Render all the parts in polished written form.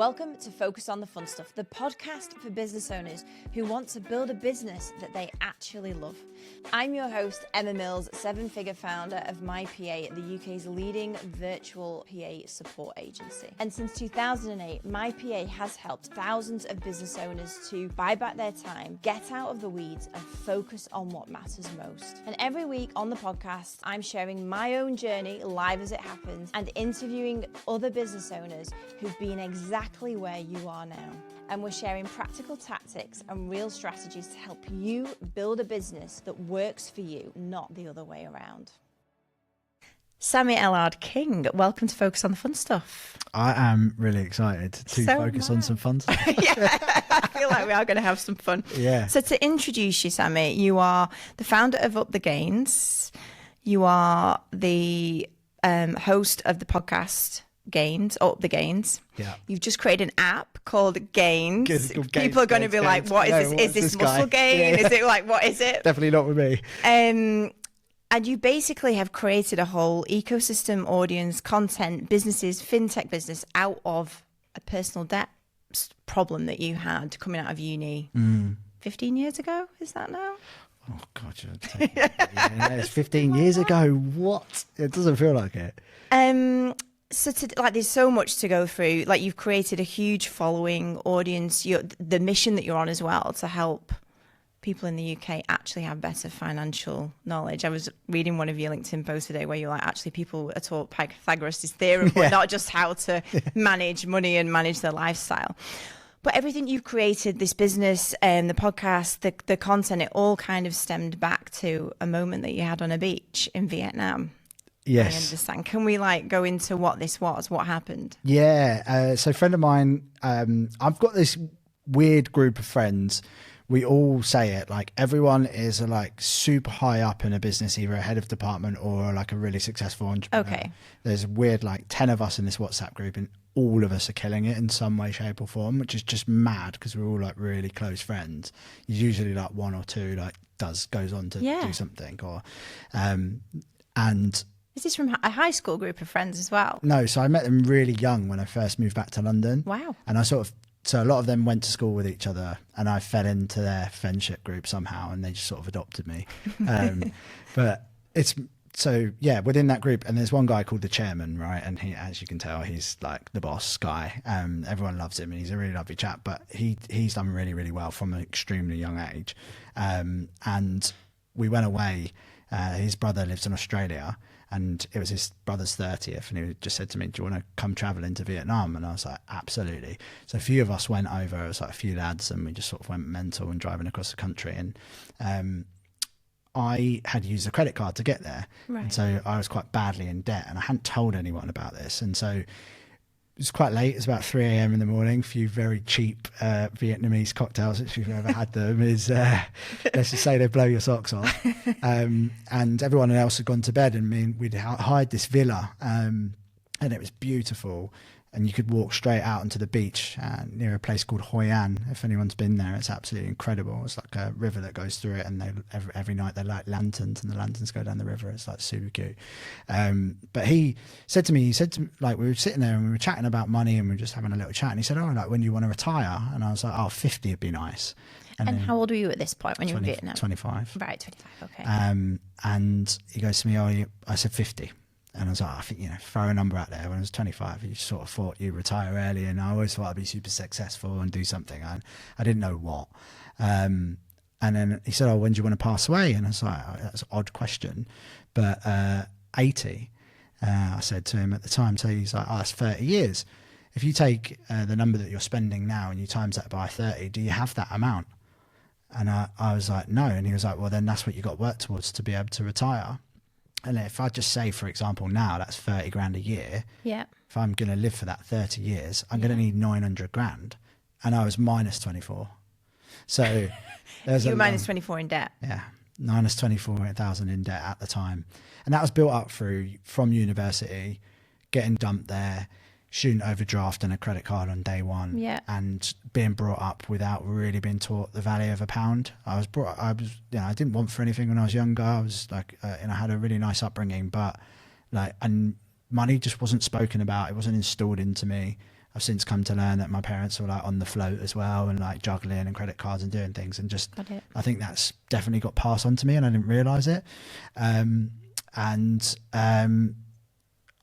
Welcome to Focus on the Fun Stuff, the podcast for business owners who want to build a business that they actually love. I'm your host, Emma Mills, seven-figure founder of MyPA, the UK's leading virtual PA support agency. And since 2008, MyPA has helped thousands of business owners to buy back their time, get out of the weeds, and focus on what matters most. And every week on the podcast, I'm sharing my own journey live as it happens and interviewing other business owners who've been exactly where you are now. And we're sharing practical tactics and real strategies to help you build a business that works for you, not the other way around. Sammy Ellard-King, welcome to Focus on the Fun Stuff. I am really excited to focus on some fun stuff. Yeah, I feel like we are going to have some fun. Yeah. So to introduce you, Sammy, you are the founder of Up the Gains. You are the host of the podcast Gains, Up the Gains. Yeah. You've just created an app called Gains. People are going to be like, Gains. what is No, this? Is this muscle guy? gain? Yeah. Is it like, what is it? Definitely not with me. And you basically have created a whole ecosystem, audience, content, businesses, fintech business out of a personal debt problem that you had coming out of uni 15 years ago. Is that now? Oh, God. It's 15 years ago. What? It doesn't feel like it. So there's so much to go through. Like, you've created a huge following, audience, the mission that you're on as well, to help people in the UK actually have better financial knowledge. I was reading one of your LinkedIn posts today where you're like, actually people are taught Pythagoras' theorem, but not just how to manage money and manage their lifestyle. But everything you've created, this business and the podcast, the content, it all kind of stemmed back to a moment that you had on a beach in Vietnam. Yes. I understand. Can we go into what this was? What happened? Yeah. So a friend of mine, I've got this weird group of friends. We all say it, like everyone is super high up in a business, either a head of department or like a really successful entrepreneur. Okay. There's weird 10 of us in this WhatsApp group and all of us are killing it in some way, shape or form, which is just mad because we're all really close friends. Usually one or two goes on to do something and is this from a high school group of friends as well? No, so I met them really young when I first moved back to London. Wow. And so a lot of them went to school with each other and I fell into their friendship group somehow and they just sort of adopted me. But within that group, and there's one guy called the chairman, right? And he, as you can tell, he's like the boss guy. Everyone loves him and he's a really lovely chap, but he's done really, really well from an extremely young age. And we went away. His brother lives in Australia. And it was his brother's 30th, and he just said to me, do you want to come travel into Vietnam? And I was like, absolutely. So a few of us went over, it was like a few lads, and we just sort of went mental and driving across the country. And I had used a credit card to get there. Right. And so I was quite badly in debt, and I hadn't told anyone about this. And so it was quite late. It was about 3 a.m. in the morning. A few very cheap Vietnamese cocktails, if you've ever had them, is let's just say they blow your socks off. And everyone else had gone to bed, and we'd hired this villa, and it was beautiful. And you could walk straight out onto the beach near a place called Hoi An. If anyone's been there, it's absolutely incredible. It's like a river that goes through it, and every night they light lanterns, and the lanterns go down the river. It's super cute. But he said to me, we were sitting there and we were chatting about money and we were just having a little chat. And he said, when do you want to retire? And I was like, 50 would be nice. And how old were you at this point when you were in 20, Vietnam? 25. Right, 25, okay. And he goes to me, I said 50. And I was like, I think, throw a number out there. When I was 25, you sort of thought you'd retire early, and I always thought I'd be super successful and do something. I didn't know what. And then he said, when do you want to pass away? And I was like, that's an odd question. But 80, I said to him at the time. So he's like, that's 30 years. If you take the number that you're spending now and you times that by 30, do you have that amount? And I was like, no. And he was like, well, then that's what you got to work towards to be able to retire. And if I just say, for example, now that's 30 grand a year. Yeah. If I'm going to live for that 30 years, I'm going to need 900 grand. And I was minus 24. So there's you were minus 24 in debt. Yeah. Minus 24,000 in debt at the time. And that was built up from university, getting dumped there, student overdraft and a credit card on day one, and being brought up without really being taught the value of a pound. I didn't want for anything when I was younger. I was I had a really nice upbringing, but and money just wasn't spoken about. It wasn't installed into me. I've since come to learn that my parents were like on the float as well, and like juggling and credit cards and doing things, and just I think that's definitely got passed on to me, and I didn't realize it.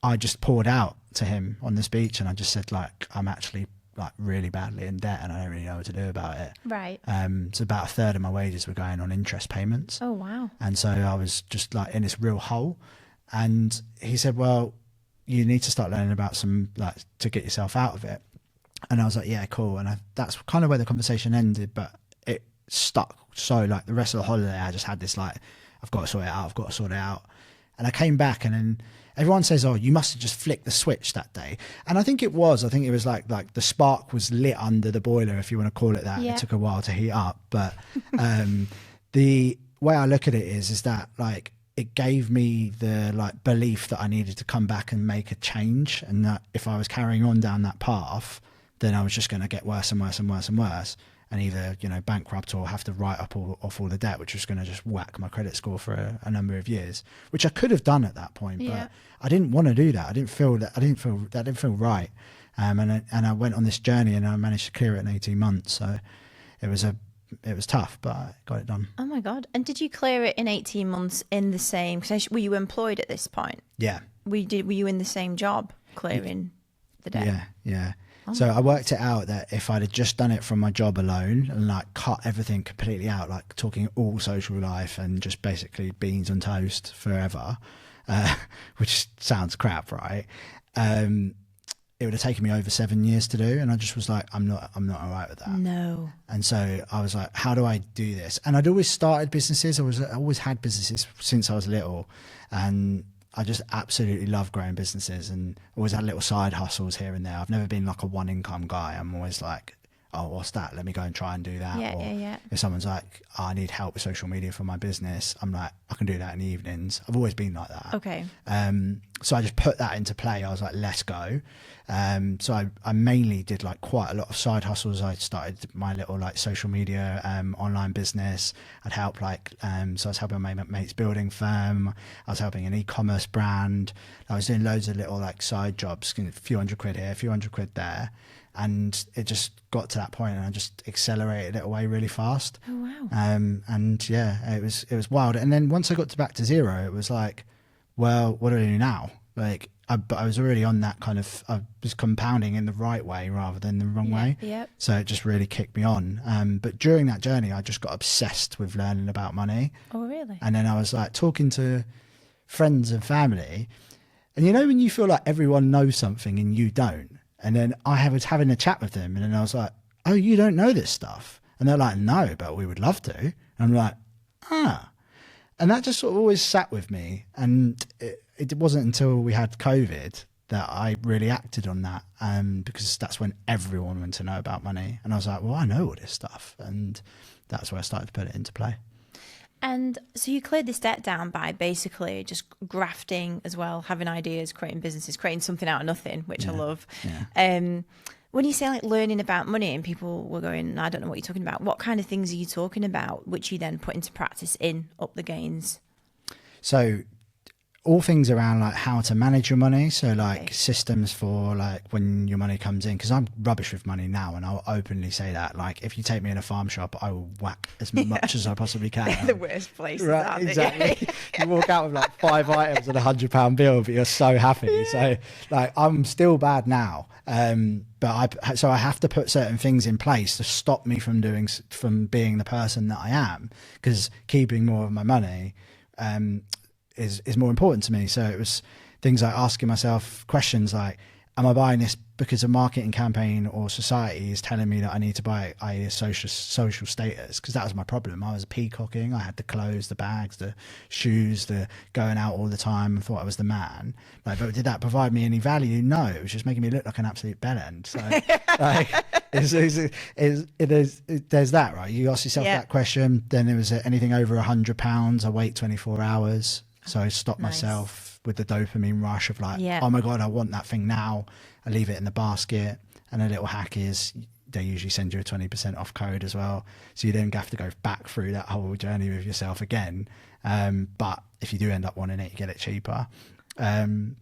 I just poured out to him on this beach, and I just said, like, I'm actually like really badly in debt and I don't really know what to do about it. Right. So about a third of my wages were going on interest payments. Oh, wow. And so I was just like in this real hole. And he said, well, you need to start learning about some, like, to get yourself out of it. And I was like, yeah, cool. And that's kind of where the conversation ended, but it stuck. So like the rest of the holiday, I just had this like, I've got to sort it out. I've got to sort it out. And I came back, and then everyone says, oh, you must have just flicked the switch that day. And I think it was like the spark was lit under the boiler, if you want to call it that. Yeah. It took a while to heat up. But the way I look at it is that like, it gave me the like belief that I needed to come back and make a change. And that if I was carrying on down that path, then I was just going to get worse and worse and worse and worse. And either, you know, bankrupt or have to write up off all the debt, which was going to just whack my credit score for a number of years, which I could have done at that point, but I didn't want to do that. I didn't feel right. And I went on this journey, and I managed to clear it in 18 months. So it was tough, but I got it done. Oh my God. And did you clear it in 18 months in the same, were you employed at this point? Yeah. Were you in the same job clearing the debt? Yeah. So I worked it out that if I'd have just done it from my job alone and like cut everything completely out, like talking all social life and just basically beans on toast forever, which sounds crap, right? It would have taken me over 7 years to do. And I just was like, I'm not all right with that. No. And so I was like, how do I do this? And I'd always started businesses. I always had businesses since I was little. And I just absolutely love growing businesses, and always had little side hustles here and there. I've never been like a one income guy. I'm always like, oh, what's that? Let me go and try and do that. Yeah. If someone's like, oh, I need help with social media for my business, I'm like, I can do that in the evenings. I've always been like that. Okay. So I just put that into play. I was like, let's go. So I mainly did like quite a lot of side hustles. I started my little like social media online business. I'd help like, so I was helping my mate's building firm. I was helping an e-commerce brand. I was doing loads of little like side jobs, a few £100 here, a few £100 there. And it just got to that point, and I just accelerated it away really fast. Oh, wow. And yeah, it was wild. And then once I got back to zero, it was like, well, what do I do now? Like, but I was already on that kind of, I was compounding in the right way rather than the wrong way. Yep. So it just really kicked me on. But during that journey, I just got obsessed with learning about money. Oh, really? And then I was like talking to friends and family. And you know, when you feel like everyone knows something and you don't? And then I was having a chat with them, and then I was like, oh, you don't know this stuff? And they're like, no, but we would love to. And I'm like, ah. And that just sort of always sat with me. And it wasn't until we had COVID that I really acted on that, because that's when everyone went to know about money. And I was like, well, I know all this stuff. And that's where I started to put it into play. And so you cleared this debt down by basically just grafting as well, having ideas, creating businesses, creating something out of nothing, which I love. Yeah. When you say like learning about money and people were going, I don't know what you're talking about, what kind of things are you talking about, which you then put into practice in Up the Gains? So all things around like how to manage your money. So like systems for like when your money comes in, because I'm rubbish with money now, and I'll openly say that. Like if you take me in a farm shop, I will whack as much as I possibly can. They're the worst places, right? Aren't Exactly. You walk out with like 5 items and £100 bill, but you're so happy. So like I'm still bad now, but I have to put certain things in place to stop me from being the person that I am, because keeping more of my money is more important to me. So it was things like asking myself questions like, am I buying this because a marketing campaign or society is telling me that I need to buy it, i.e. a social status? Because that was my problem. I was peacocking. I had the clothes, the bags, the shoes, the going out all the time. I thought I was the man. Like, but did that provide me any value? No, it was just making me look like an absolute bellend. So like, there's that, right? You ask yourself that question. Then it was anything over £100, I wait 24 hours. So I stopped myself with the dopamine rush of like, oh my God, I want that thing now. I leave it in the basket. And a little hack is they usually send you a 20% off code as well. So you don't have to go back through that whole journey with yourself again. But if you do end up wanting it, you get it cheaper. And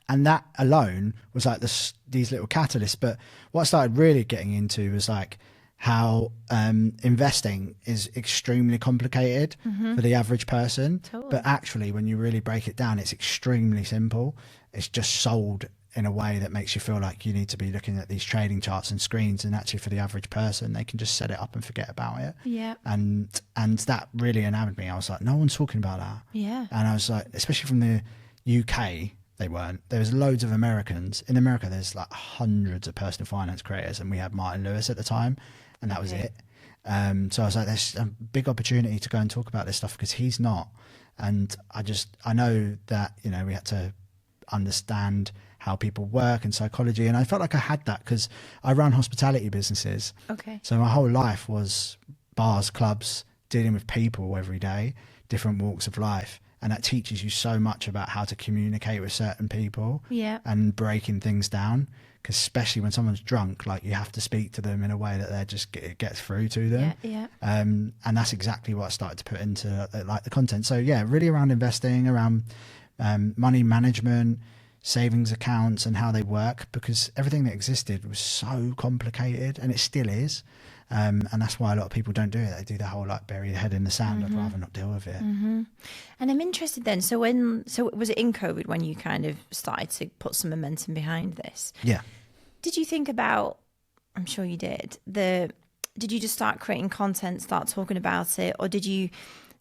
And that alone was like these little catalysts. But what I started really getting into was like how investing is extremely complicated for the average person. Totally. But actually, when you really break it down, it's extremely simple. It's just sold in a way that makes you feel like you need to be looking at these trading charts and screens, and actually for the average person, they can just set it up and forget about it. Yeah. And that really enamored me. I was like, no one's talking about that. Yeah. And I was like, especially from the UK, they weren't. There was loads of Americans. In America, there's like hundreds of personal finance creators, and we had Martin Lewis at the time, and that was it. So I was like, there's a big opportunity to go and talk about this stuff because he's not. And I know that, you know, we had to understand how people work and psychology, and I felt like I had that because I run hospitality businesses. Okay. So my whole life was bars, clubs, dealing with people every day, different walks of life, and that teaches you so much about how to communicate with certain people. Yeah. And breaking things down, because especially when someone's drunk, like you have to speak to them in a way that it gets through to them. Yeah. And that's exactly what I started to put into like the content. So yeah, really around investing, around money management, savings accounts and how they work, because everything that existed was so complicated, and it still is. And that's why a lot of people don't do it. They do the whole like bury your head in the sand. I'd rather not deal with it. And I'm interested then, so was it in COVID when you kind of started to put some momentum behind this? Yeah. Did you think about, I'm sure you did you just start creating content, start talking about it, or did you,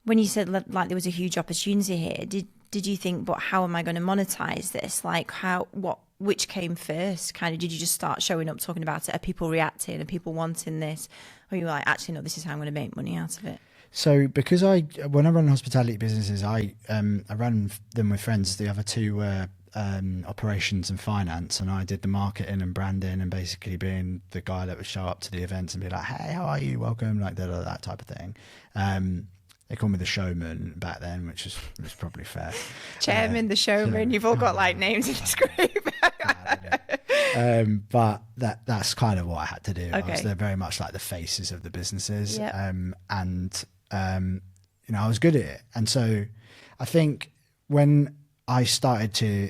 when you said like there was a huge opportunity here, did you think, but how am I going to monetize this? Like which came first? Kind of, did you just start showing up, talking about it? Are people reacting? Are people wanting this? Or you were like, actually, no, this is how I'm going to make money out of it? So because when I run hospitality businesses, I ran them with friends. The other two were operations and finance, and I did the marketing and branding, and basically being the guy that would show up to the events and be like, hey, how are you? Welcome, like that type of thing. They called me the showman back then, which was probably fair. Chairman, the showman. You've all got like names in this group. But that's kind of what I had to do. Okay. They're very much like the faces of the businesses. Yep. You know, I was good at it. And so I think when I started to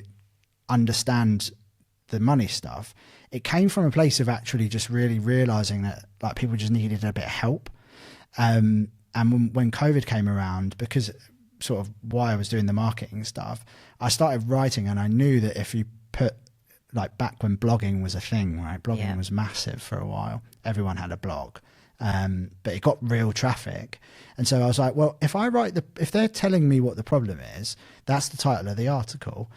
understand the money stuff, it came from a place of actually just really realizing that like people just needed a bit of help. And when COVID came around, because sort of why I was doing the marketing stuff, I started writing, and I knew that if you put, like back when blogging was a thing, right? Blogging was massive for a while. Everyone had a blog, but it got real traffic. And so I was like, well, if they're telling me what the problem is, that's the title of the article.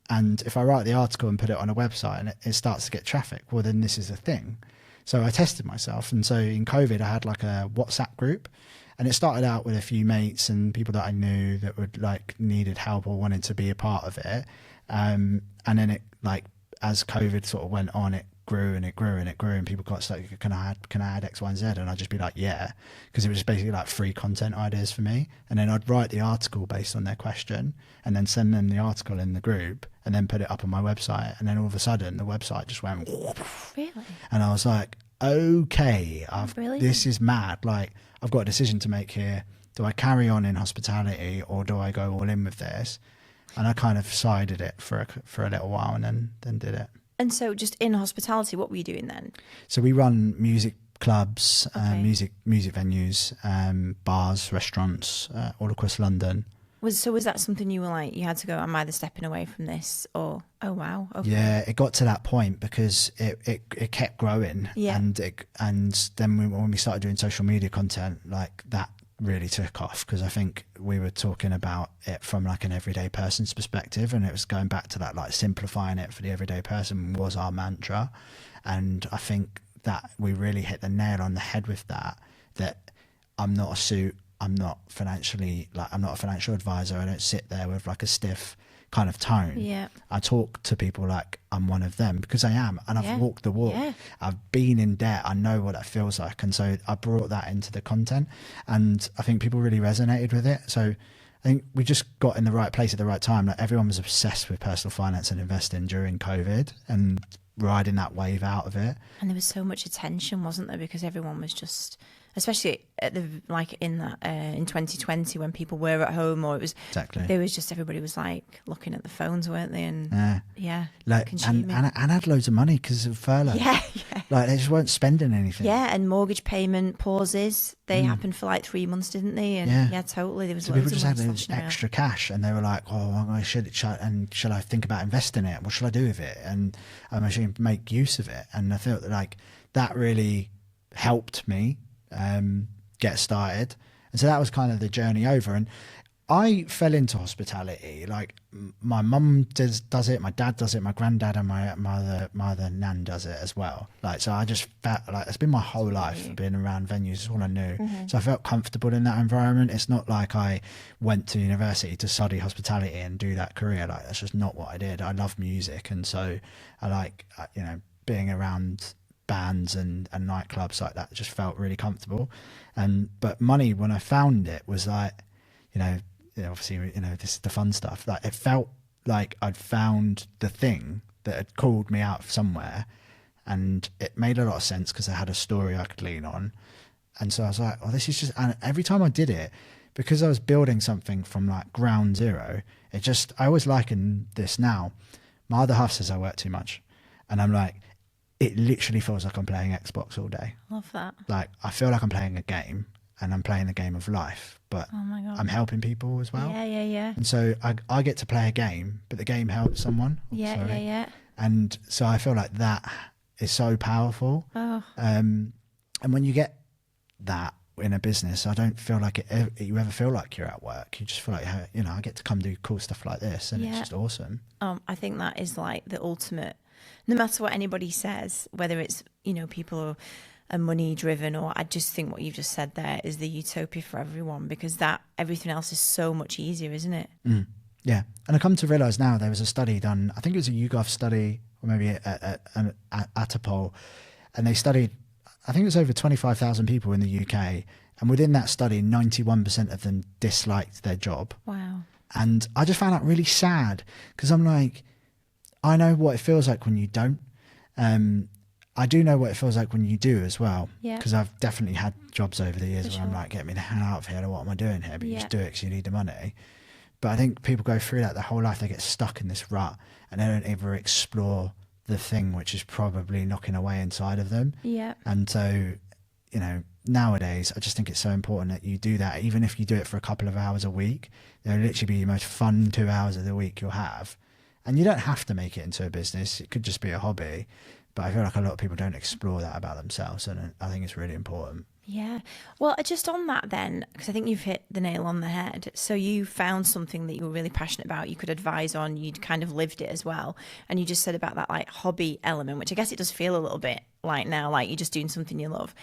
And if I write the article and put it on a website and it starts to get traffic, well, then this is a thing. So I tested myself. And so in COVID, I had like a WhatsApp group. And it started out with a few mates and people that I knew that would like needed help or wanted to be a part of it. And then it, like, as COVID sort of went on, it grew and it grew and it grew, and people got like, can I add X, Y, and Z? And I'd just be like, yeah, because it was basically like free content ideas for me. And then I'd write the article based on their question and then send them the article in the group and then put it up on my website. And then all of a sudden the website just went, Really? And I was like, okay, this is mad. Like, I've got a decision to make here. Do I carry on in hospitality or do I go all in with this? And I kind of sided it for a little while and then did it. And so just in hospitality, what were you doing then? So we run music clubs, music venues, bars, restaurants, all across London. Was that something you were like, you had to go, I'm either stepping away from this or, oh wow, okay. Yeah, it got to that point because it kept growing. Yeah. And then when we started doing social media content, like that really took off, because I think we were talking about it from like an everyday person's perspective, and it was going back to that, like simplifying it for the everyday person was our mantra. And I think that we really hit the nail on the head with that I'm not a suit, I'm not a financial advisor. I don't sit there with like a stiff kind of tone. Yeah. I talk to people like I'm one of them, because I am, and I've walked the walk. Yeah. I've been in debt. I know what that feels like. And so I brought that into the content, and I think people really resonated with it. So I think we just got in the right place at the right time. Like, everyone was obsessed with personal finance and investing during COVID and riding that wave out of it. And there was so much attention, wasn't there? Because everyone was just especially at the like in that in 2020 when people were at home, or it was Exactly. there was just everybody was like looking at the phones, weren't they? And like consuming. and had loads of money because of furlough. Yeah. Like they just weren't spending anything. Yeah, and mortgage payment pauses. They happened for like 3 months, didn't they? And yeah totally. There was so loads people just of had money this sloshing around. extra cash, and they were like, "Oh, shall I think about investing it? What should I do with it? And I should make use of it." And I felt that like that really helped me get started, and so that was kind of the journey over. And I fell into hospitality. Like my mum does it, my dad does it, my granddad and my other nan does it as well. Like so, I just felt like it's been my whole life being around venues. It's all I knew. So I felt comfortable in that environment. It's not like I went to university to study hospitality and do that career. Like that's just not what I did. I love music, and so I like being around bands and nightclubs like that. Just felt really comfortable. But money, when I found it, was like obviously this is the fun stuff. Like it felt like I'd found the thing that had called me out of somewhere, and it made a lot of sense because I had a story I could lean on. And so I was like, oh, this is just, and every time I did it, because I was building something from like ground zero, I always liken this now. My other half says I work too much, and I'm like, it literally feels like I'm playing Xbox all day. Love that. Like I feel like I'm playing a game, and I'm playing the game of life, but Oh my God. I'm helping people as well. Yeah. And so I get to play a game, but the game helps someone. Yeah. And so I feel like that is so powerful. Oh. And when you get that in a business, I don't feel like you ever feel like you're at work. You just feel like, I get to come do cool stuff like this, and it's just awesome. I think that is like the ultimate, no matter what anybody says, whether it's, people are money driven, or I just think what you've just said there is the utopia for everyone, because that everything else is so much easier, isn't it? Yeah. And I come to realise now, there was a study done, I think it was a YouGov study, or maybe at a poll, and they studied, I think it was over 25,000 people in the UK, and within that study 91% of them disliked their job. Wow. And I just found that really sad, because I'm like, I know what it feels like when you don't. I do know what it feels like when you do as well. Yeah. Because I've definitely had jobs over the years where I'm like, get me the hell out of here. What am I doing here? But you just do it because you need the money. But I think people go through that their whole life. They get stuck in this rut, and they don't ever explore the thing which is probably knocking away inside of them. Yeah. And so, nowadays, I just think it's so important that you do that. Even if you do it for a couple of hours a week, they'll literally be the most fun 2 hours of the week you'll have. And you don't have to make it into a business. It could just be a hobby. But I feel like a lot of people don't explore that about themselves, and I think it's really important. Yeah. Well, just on that then, because I think you've hit the nail on the head. So you found something that you were really passionate about, you could advise on, you'd kind of lived it as well. And you just said about that like hobby element, which I guess it does feel a little bit like now, like you're just doing something you love.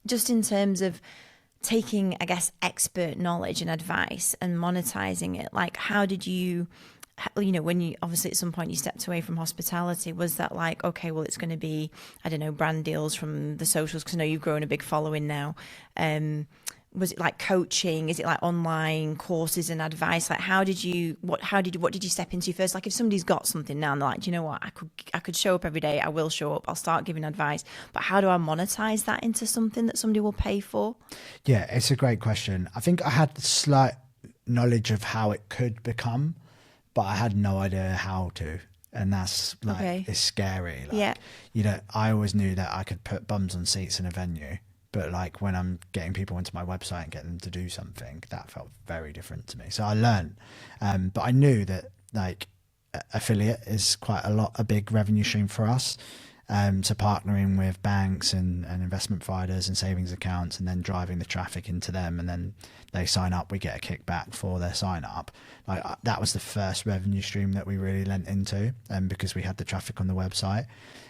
Just in terms of taking, I guess, expert knowledge and advice and monetizing it, like how did you, when you obviously at some point you stepped away from hospitality, was that like, okay, well, it's going to be, I don't know, brand deals from the socials, because I know you've grown a big following now. Was it like coaching? Is it like online courses and advice? Like what did you step into first? Like if somebody's got something now and they're like, do you know what, I could show up every day, I will show up, I'll start giving advice, but how do I monetize that into something that somebody will pay for? Yeah, it's a great question. I think I had slight knowledge of how it could become, but I had no idea how to. And that's like, It's scary. Like, I always knew that I could put bums on seats in a venue, but like when I'm getting people onto my website and getting them to do something, that felt very different to me. So I learned, but I knew that like affiliate is quite a big revenue stream for us. So partnering with banks and investment providers and savings accounts, and then driving the traffic into them, and then they sign up, we get a kickback for their sign up. Like that was the first revenue stream that we really lent into, because we had the traffic on the website.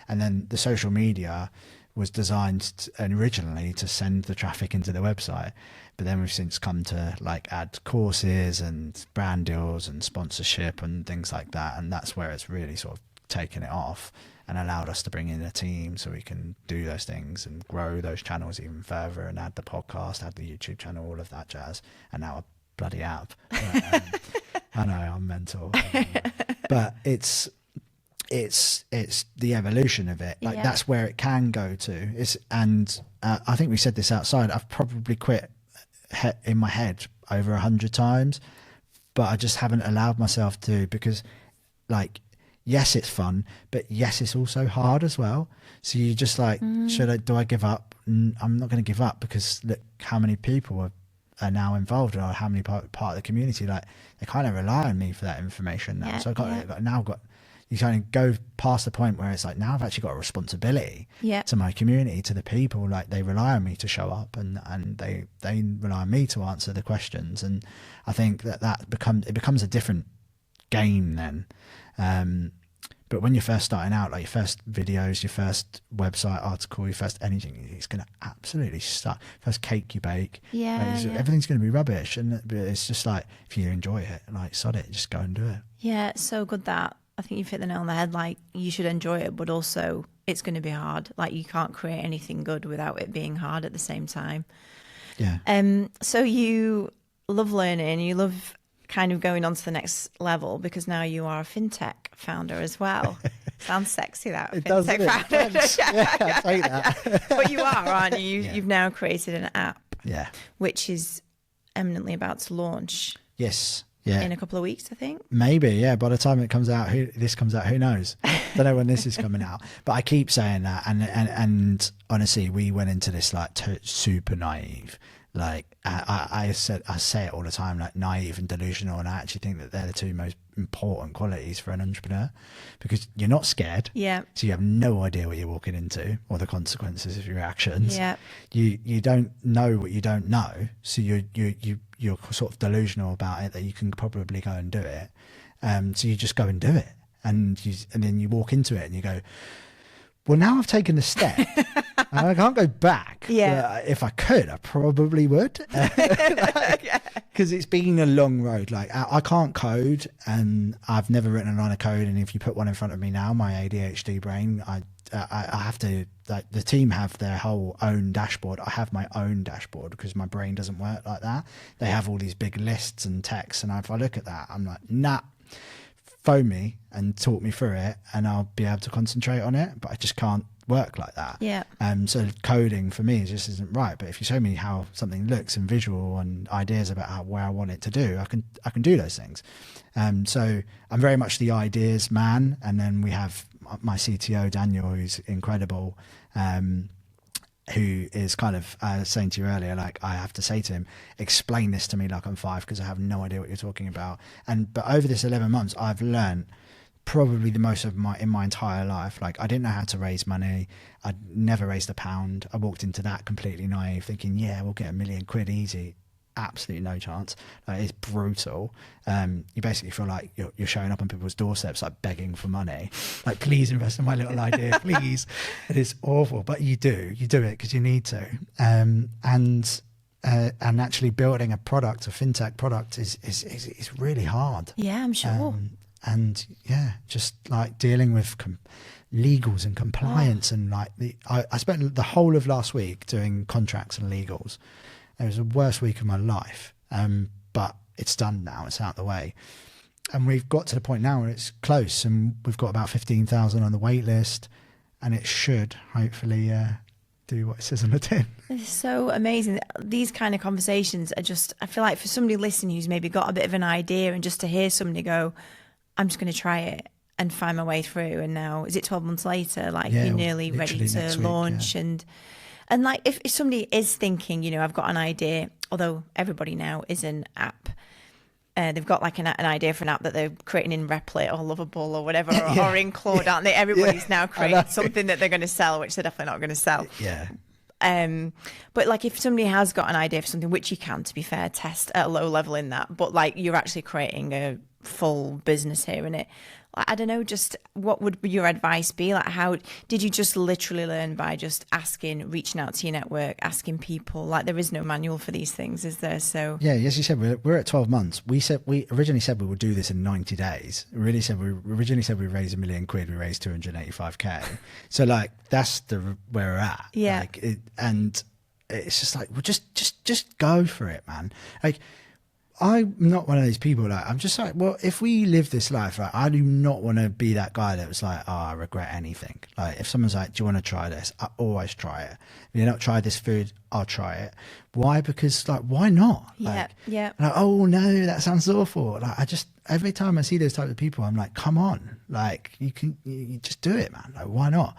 And then the social media was designed originally to send the traffic into the website, but then we've since come to like add courses and brand deals and sponsorship and things like that, and that's where it's really sort of taken it off and allowed us to bring in a team so we can do those things and grow those channels even further, and add the podcast, add the YouTube channel, all of that jazz, and now a bloody app. But, I know, I'm mental. But it's it's the evolution of it. Like that's where it can go to. I think we said this outside. I've probably quit in my head over 100 times, but I just haven't allowed myself to, because like, yes, it's fun, but yes, it's also hard as well. So you just like, do I give up? I'm not going to give up, because look how many people are now involved, or how many part of the community, like they kind of rely on me for that information now. So you kind of go past the point where it's like, now I've actually got a responsibility to my community, to the people. Like they rely on me to show up, and they rely on me to answer the questions. And I think that becomes a different game then. But when you're first starting out, like your first videos, your first website article, your first anything, it's going to absolutely start. First cake you bake, everything's going to be rubbish. And it's just like, if you enjoy it, like sod it, just go and do it. Yeah, it's so good that I think you've hit the nail on the head. Like you should enjoy it, but also it's going to be hard. Like you can't create anything good without it being hard at the same time. Yeah. So you love learning, you love kind of going on to the next level, because now you are a fintech founder as well. Sounds sexy, that. It fintech does, founder. Yeah, I'll take that. But you are, aren't you? You've now created an app, which is eminently about to launch. Yes. Yeah. In a couple of weeks, I think. Maybe, yeah. By the time it comes out, this comes out, who knows? Don't know when this is coming out. But I keep saying that, and honestly, we went into this like super naive. Like I say it all the time, like naive and delusional, and I actually think that they're the two most important qualities for an entrepreneur, because you're not scared. Yeah. So you have no idea what you're walking into, or the consequences of your actions. Yeah. You don't know what you don't know, so you're sort of delusional about it that you can probably go and do it. So you just go and do it, and then you walk into it and you go, well, now I've taken the step. I can't go back. Yeah. If I could, I probably would. Because it's been a long road. Like I can't code, and I've never written a line of code. And if you put one in front of me now, my ADHD brain, I have to, like, the team have their whole own dashboard. I have my own dashboard because my brain doesn't work like that. They have all these big lists and texts. And if I look at that, I'm like, nah. Phone me and talk me through it, and I'll be able to concentrate on it, but I just can't work like that. Yeah. So coding for me just isn't right. But if you show me how something looks and where ideas about where I want it to do, I can do those things. So I'm very much the ideas man, and then we have my CTO Daniel, who's incredible, who is kind of saying to you earlier, like, I have to say to him, explain this to me like I'm 5, because I have no idea what you're talking about. But over this 11 months, I've learned probably the most in my entire life. Like, I didn't know how to raise money. I'd never raised £1. I walked into that completely naive, thinking, yeah, we'll get £1 million easy. Absolutely no chance. Like, it's brutal. You basically feel like you're showing up on people's doorsteps, like begging for money, like, please invest in my little idea, please. It is awful, but you do it because you need to. And actually building a fintech product is really hard. Yeah, I'm sure. And yeah, just like dealing with legals and compliance, and like I spent the whole of last week doing contracts and legals. It was the worst week of my life, but it's done now. It's out the way. And we've got to the point now where it's close, and we've got about 15,000 on the wait list, and it should hopefully do what it says on the tin. It's so amazing. These kind of conversations are just, I feel like for somebody listening who's maybe got a bit of an idea, and just to hear somebody go, I'm just going to try it and find my way through. And now, is it 12 months later? Like, you're nearly ready to launch. And like, if somebody is thinking, I've got an idea, although everybody now is an app, they've got like an idea for an app that they're creating in Replit or Lovable or whatever, or in Claude, aren't they? Everybody's now creating something that they're going to sell, which they're definitely not going to sell. Yeah. But like, if somebody has got an idea for something, which you can, to be fair, test at a low level in that, but like, you're actually creating a full business here in it. I don't know, just what would your advice be? Like, how did you just literally learn by just asking, reaching out to your network, asking people? Like, there is no manual for these things, is there? So yeah, as you said, we're at 12 months. We originally said we would do this in 90 days. We originally said we raised £1 million. We raised 285k. So like, that's where we're at. Yeah. Like, and it's just like, well, just go for it, man. Like, I'm not one of those people. Like, I'm just like, well, if we live this life, like, I do not want to be that guy that was like, oh, I regret anything. Like, if someone's like, do you want to try this? I always try it. If you're not tried this food, I'll try it. Why? Because like, why not? Like, Yeah. like, oh no, that sounds awful. Like, every time I see those types of people, I'm like, come on, like you just do it, man. Like, why not?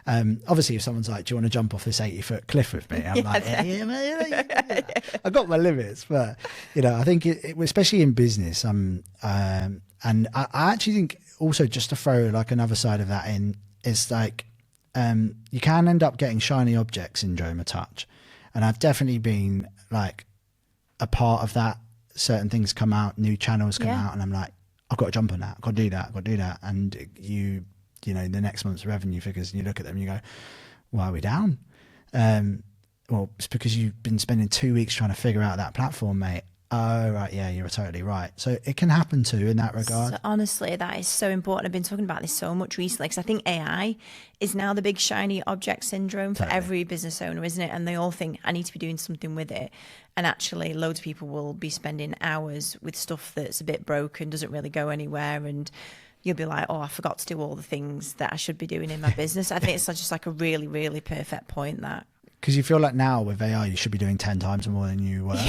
Obviously, if someone's like, do you want to jump off this 80-foot cliff with me? I'm like, yeah. I got my limits, but I think especially in business, and I actually think also, just to throw like another side of that in, is like, you can end up getting shiny object syndrome a touch. And I've definitely been like a part of that. Certain things come out, new channels come out, and I'm like, I've got to jump on that. I've got to do that. I've got to do that. And the next month's revenue figures, and you look at them and you go, why are we down? Well, it's because you've been spending 2 weeks trying to figure out that platform, mate. Oh, right. Yeah, you're totally right. So it can happen too in that regard. So honestly, that is so important. I've been talking about this so much recently because I think AI is now the big shiny object syndrome for every business owner, isn't it? And they all think, I need to be doing something with it. And actually, loads of people will be spending hours with stuff that's a bit broken, doesn't really go anywhere. And you'll be like, oh, I forgot to do all the things that I should be doing in my business. I think it's just like a really, really perfect point, that. Because you feel like now with AI, you should be doing 10 times more than you were.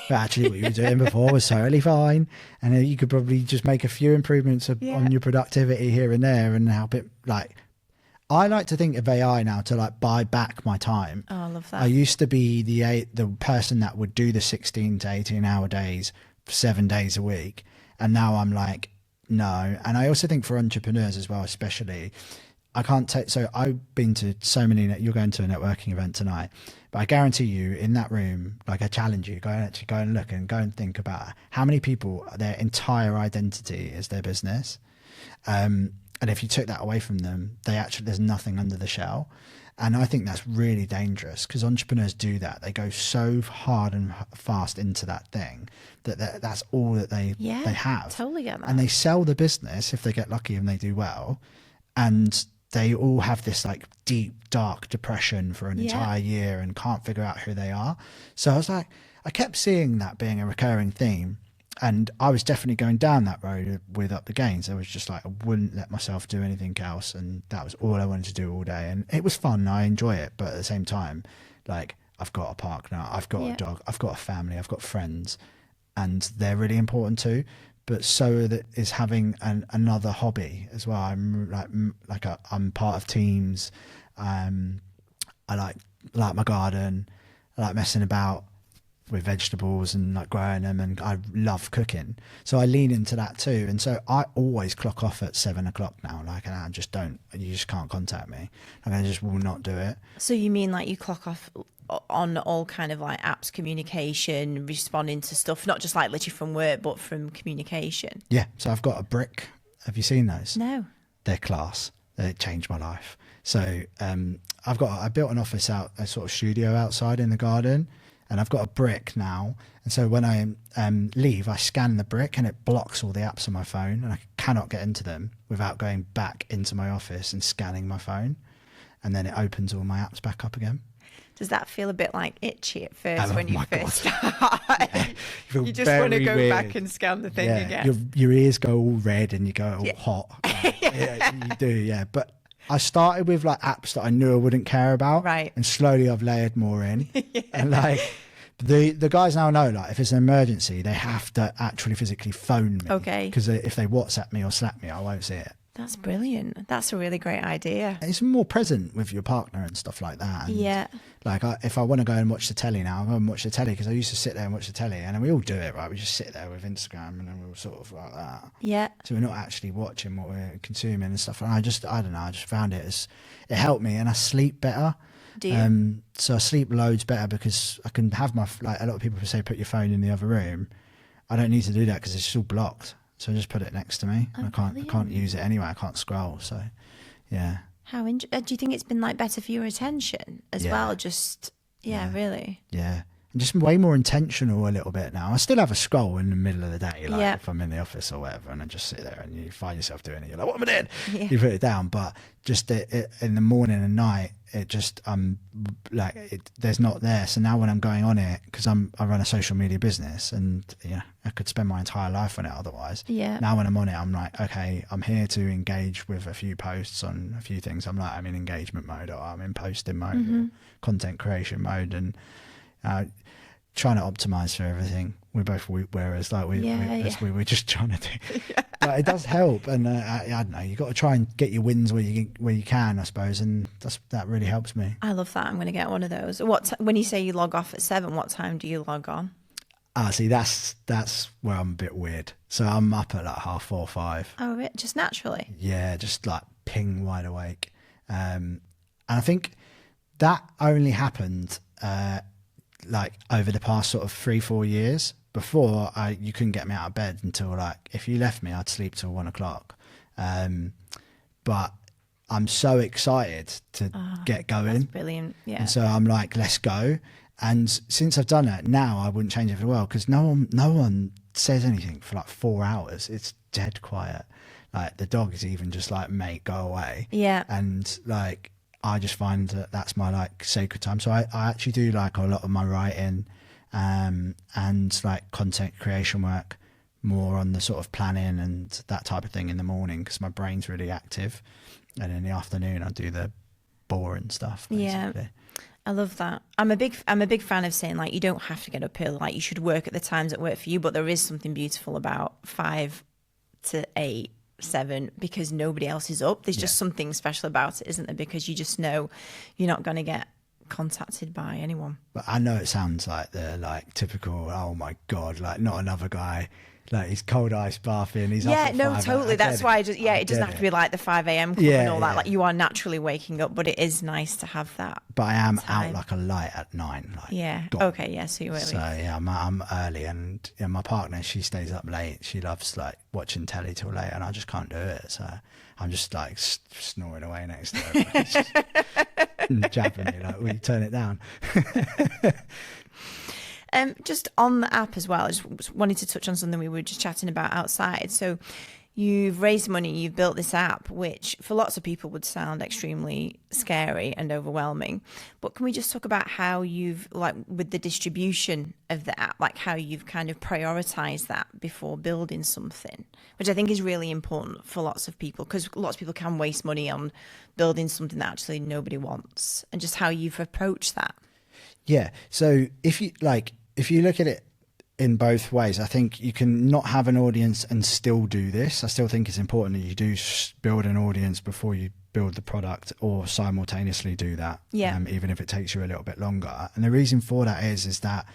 But actually what you were doing before was totally fine. And you could probably just make a few improvements on your productivity here and there and help it. Like, I like to think of AI now to like buy back my time. Oh, I love that. I used to be the person that would do the 16 to 18 hour days, 7 days a week. And now I'm like, no. And I also think for entrepreneurs as well, especially, I can't take, so I've been to so many, you're going to a networking event tonight, but I guarantee you in that room, like I challenge you, go and look and go and think about how many people, their entire identity is their business. And if you took that away from them, there's nothing under the shell. And I think that's really dangerous because entrepreneurs do that. They go so hard and fast into that thing that's all that they have. Totally get that. And they sell the business if they get lucky and they do well. And they all have this like deep, dark depression for an entire year and can't figure out who they are. So I was like, I kept seeing that being a recurring theme. And I was definitely going down that road with Up the Gains. I was just like, I wouldn't let myself do anything else. And that was all I wanted to do all day. And it was fun. I enjoy it. But at the same time, like, I've got a partner, I've got a dog, I've got a family, I've got friends, and they're really important too. But so that is having another hobby as well. I'm I'm part of teams. I like my garden. I like messing about with vegetables and like growing them, and I love cooking. So I lean into that too. And so I always clock off at 7 o'clock now. Like, and I just don't. You just can't contact me. Like, I just will not do it. So you mean like you clock off on all kind of like apps, communication, responding to stuff, not just like literally from work, but from communication? Yeah. So I've got a brick. Have you seen those? No. They're class. They changed my life. So I built an office a sort of studio outside in the garden, and I've got a brick now. And so when I leave, I scan the brick and it blocks all the apps on my phone, and I cannot get into them without going back into my office and scanning my phone. And then it opens all my apps back up again. Does that feel a bit like itchy at first when you first start? Yeah. You just want to go weird. Back and scan the thing again. Your ears go all red and you go all hot. Yeah, you do, yeah. But I started with like apps that I knew I wouldn't care about. Right. And slowly I've layered more in. And like the guys now know, like, if it's an emergency, they have to actually physically phone me. Okay. Because if they WhatsApp me or Slack me, I won't see it. That's brilliant. That's a really great idea. It's more present with your partner and stuff like that. And like, if I want to go and watch the telly now, I'll go and watch the telly, because I used to sit there and watch the telly, and then we all do it, right? We just sit there with Instagram and then we'll sort of like that. Yeah. So we're not actually watching what we're consuming and stuff. And I don't know, I just found it helped me, and I sleep better. Do you? So I sleep loads better because I can have like a lot of people say, put your phone in the other room. I don't need to do that because it's all blocked. So I just put it next to me. Oh, I can't use it anyway. I can't scroll. So, yeah. Do you think it's been like better for your attention as well? Just really. Yeah. and just way more intentional a little bit now. I still have a scroll in the middle of the day, like Yeah. if I'm in the office or whatever, and I just sit there and you find yourself doing it. You're like, what am I doing? Yeah. You put it down. But just in the morning and night, it just, there's not there. So now when I'm going on it, because I run a social media business and I could spend my entire life on it otherwise. Yeah. Now when I'm on it, I'm like, okay, I'm here to engage with a few posts on a few things. I'm in engagement mode, or I'm in posting mode, or content creation mode, and trying to optimize for everything. We're both whereas we're just trying to do. But it does help, and I don't know. You got to try and get your wins where you can, I suppose, and that really helps me. I love that. I'm going to get one of those. When you say you log off at 7, what time do you log on? See, that's where I'm a bit weird. So I'm up at like 4:30, 5. Oh, just naturally. Yeah, just like ping wide awake, and I think that only happened like over the past sort of 3-4 years. Before, you couldn't get me out of bed until, like, if you left me, I'd sleep till 1 o'clock. But I'm so excited to get going. That's brilliant. Yeah. And so I'm like, let's go. And since I've done that, now I wouldn't change it for the world, because no one says anything for like 4 hours. It's dead quiet. Like the dog is even just like, mate, go away. Yeah. And like, I just find that that's my like sacred time. So I actually do like a lot of my writing and like content creation work more on the sort of planning and that type of thing in the morning, because my brain's really active, and in the afternoon I do the boring stuff basically. Yeah, I love that. I'm a big fan of saying, like, you don't have to get up early, like you should work at the times that work for you, but there is something beautiful about 5 to 8, 7, because nobody else is up. There's just something special about it, isn't there? Because you just know you're not going to get contacted by anyone. But I know it sounds like the like typical, oh my god, like not another guy, like he's cold ice bathing, he's up at 5. Totally. That's why it doesn't have to be like the 5 a.m. club and all that. Like, you are naturally waking up, but it is nice to have that. But I am time. out like a light at 9. Like, yeah. gone. Okay. Yeah. So you're early. So yeah, I'm early, and my partner, she stays up late. She loves like watching telly till late, and I just can't do it. So I'm just like snoring away next to her, jabbing me like, will you turn it down? Just on the app as well, I just wanted to touch on something we were just chatting about outside. So you've raised money, you've built this app, which for lots of people would sound extremely scary and overwhelming. But can we just talk about how you've, like, with the distribution of the app, like how you've kind of prioritized that before building something, which I think is really important for lots of people, because lots of people can waste money on building something that actually nobody wants, and just how you've approached that. Yeah. So if you look at it in both ways, I think you can not have an audience and still do this. I still think it's important that you do build an audience before you build the product, or simultaneously do that. Yeah. Even if it takes you a little bit longer. And the reason for that is that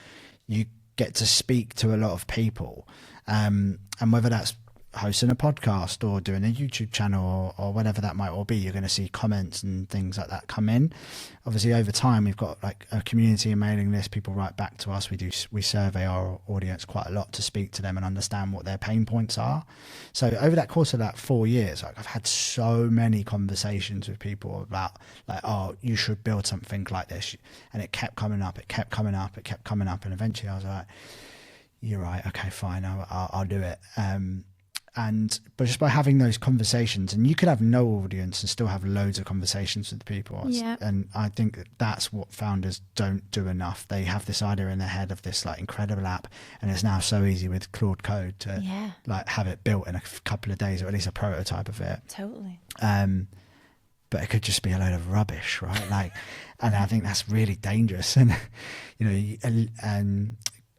you get to speak to a lot of people, and whether that's hosting a podcast or doing a YouTube channel or whatever that might all be, you're going to see comments and things like that come in. Obviously, over time, we've got like a community and mailing list. People write back to us. We survey our audience quite a lot to speak to them and understand what their pain points are. So over that course of that 4 years, like, I've had so many conversations with people about like, oh, you should build something like this, and it kept coming up. And eventually, I was like, you're right. Okay, fine. I'll do it. But just by having those conversations, and you could have no audience and still have loads of conversations with people. Yeah. And I think that's what founders don't do enough. They have this idea in their head of this like incredible app, and it's now so easy with Claude Code to like have it built in a couple of days, or at least a prototype of it. Totally. But it could just be a load of rubbish, right? Like, and I think that's really dangerous. And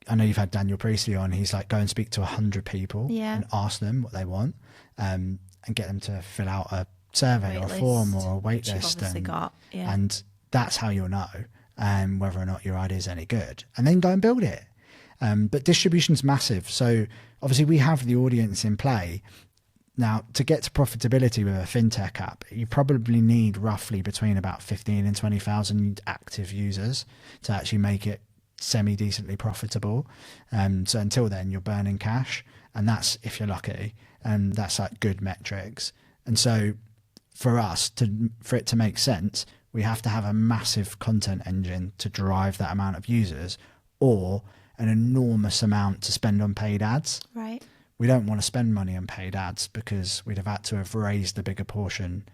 I know you've had Daniel Priestley on. He's like, go and speak to 100 people and ask them what they want, and get them to fill out a survey or a form or a wait list. And that's how you'll know whether or not your idea is any good, and then go and build it. But distribution's massive. So obviously we have the audience in play. Now, to get to profitability with a fintech app, you probably need roughly between about 15 and 20,000 active users to actually make it semi-decently profitable. So until then, you're burning cash, and that's if you're lucky, and that's like good metrics. And so for us, for it to make sense, we have to have a massive content engine to drive that amount of users, or an enormous amount to spend on paid ads. Right. We don't want to spend money on paid ads because we'd have had to have raised a bigger portion,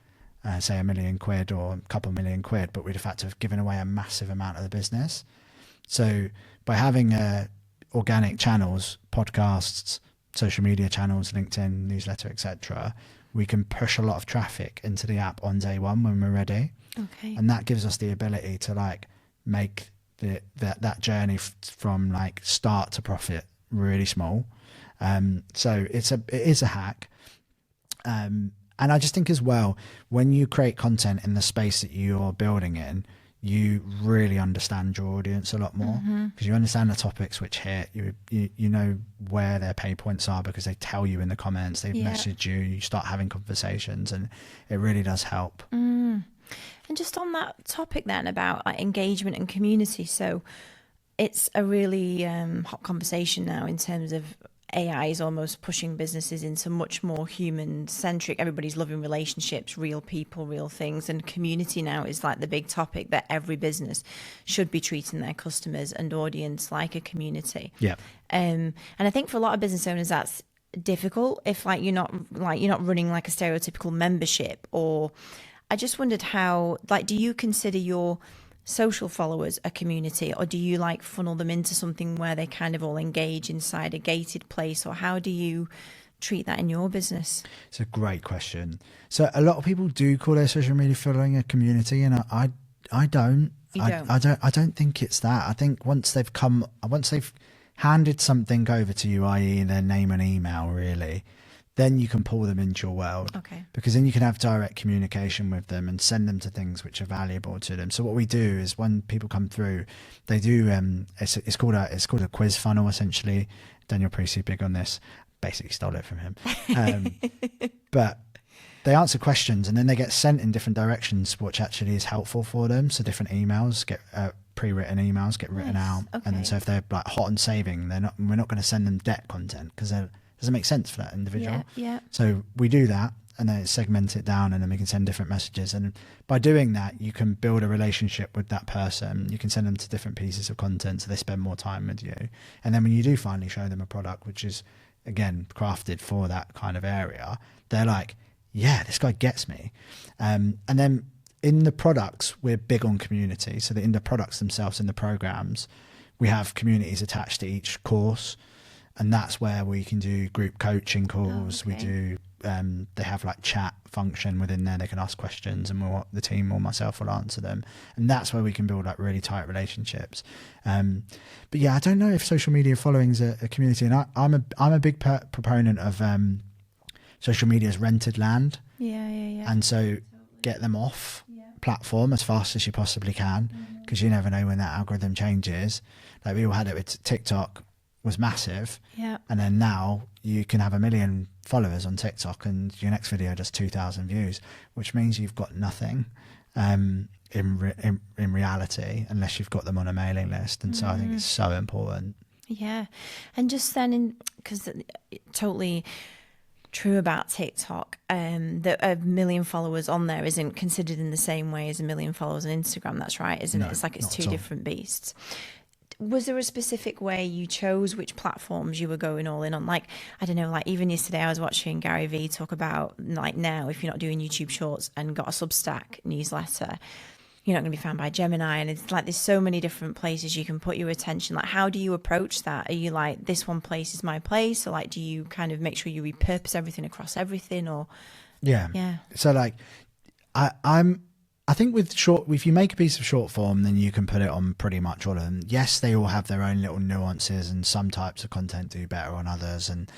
say £1 million or a couple £1 million, but we'd have had to have given away a massive amount of the business. So by having organic channels, podcasts, social media channels, LinkedIn, newsletter, etc., we can push a lot of traffic into the app on day one when we're ready. Okay. And that gives us the ability to like make that journey from like start to profit really small. So it is a hack. And I just think as well, when you create content in the space that you're building in, you really understand your audience a lot more, because you understand the topics which hit you know where their pain points are, because they tell you in the comments, they message you start having conversations, and it really does help. And just on that topic then about like engagement and community, so it's a really hot conversation now in terms of AI is almost pushing businesses into much more human-centric. Everybody's loving relationships, real people, real things, and community now is like the big topic that every business should be treating their customers and audience like a community. Yeah. And I think for a lot of business owners, that's difficult if you're not running like a stereotypical membership. Or I just wondered how, do you consider your social followers a community, or do you funnel them into something where they kind of all engage inside a gated place, or how do you treat that in your business? It's a great question. So a lot of people do call their social media following a community, and I don't. I don't think it's that. I think once they've handed something over to you, i.e. their name and email, really, then you can pull them into your world. Okay. Because then you can have direct communication with them and send them to things which are valuable to them. So what we do is when people come through, they do it's called a quiz funnel, essentially. Daniel Priestley big on this. Basically stole it from him. But they answer questions and then they get sent in different directions, which actually is helpful for them. So different emails get pre-written emails get written out. Okay. And then so if they're hot on saving, we're not going to send them debt content because they're doesn't make sense for that individual. Yeah. So we do that and then segment it down, and then we can send different messages. And by doing that, you can build a relationship with that person. You can send them to different pieces of content so they spend more time with you. And then when you do finally show them a product, which is, again, crafted for that kind of area, they're like, yeah, this guy gets me. And then in the products, we're big on community. So that in the products themselves, in the programs, we have communities attached to each course. And that's where we can do group coaching calls. We do, they have chat function within there. They can ask questions and the team or myself will answer them. And that's where we can build really tight relationships. But yeah, I don't know if social media following is a community. And I'm a big proponent of social media's rented land. Yeah. And so get them off platform as fast as you possibly can, because you never know when that algorithm changes. We all had it with TikTok. Was massive, and then now you can have 1 million followers on TikTok and your next video does 2,000 views, which means you've got nothing in reality unless you've got them on a mailing list. And so I think it's so important. Yeah. And just then, because totally true about TikTok, that 1 million followers on there isn't considered in the same way as 1 million followers on Instagram. That's right, isn't it? It's it's two different beasts. Was there a specific way you chose which platforms you were going all in on? I don't know, even yesterday I was watching Gary Vee talk about now if you're not doing YouTube Shorts and got a Substack newsletter, you're not going to be found by Gemini. And it's there's so many different places you can put your attention. How do you approach that? Are you this one place is my place? Or do you kind of make sure you repurpose everything across everything? Or Yeah. So I think if you make a piece of short form, then you can put it on pretty much all of them. Yes, they all have their own little nuances, and some types of content do better on others, and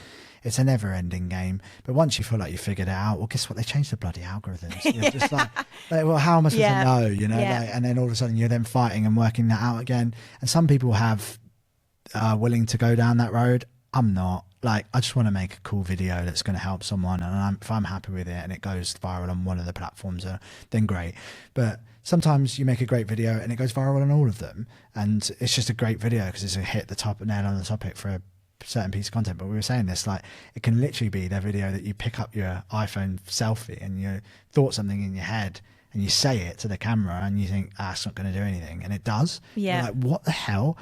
it's a never-ending game. But once you feel like you figured it out, well, guess what? They changed the bloody algorithms. You're just well, how am I supposed to know? And then all of a sudden you're then fighting and working that out again. And some people are willing to go down that road. I'm not. I just want to make a cool video that's going to help someone, and if I'm happy with it and it goes viral on one of the platforms, then great. But sometimes you make a great video and it goes viral on all of them, and it's just a great video because it's a hit the nail on the topic for a certain piece of content. But we were saying this, it can literally be the video that you pick up your iPhone selfie and you thought something in your head and you say it to the camera and you think, it's not going to do anything, and it does. Yeah. You're what the hell?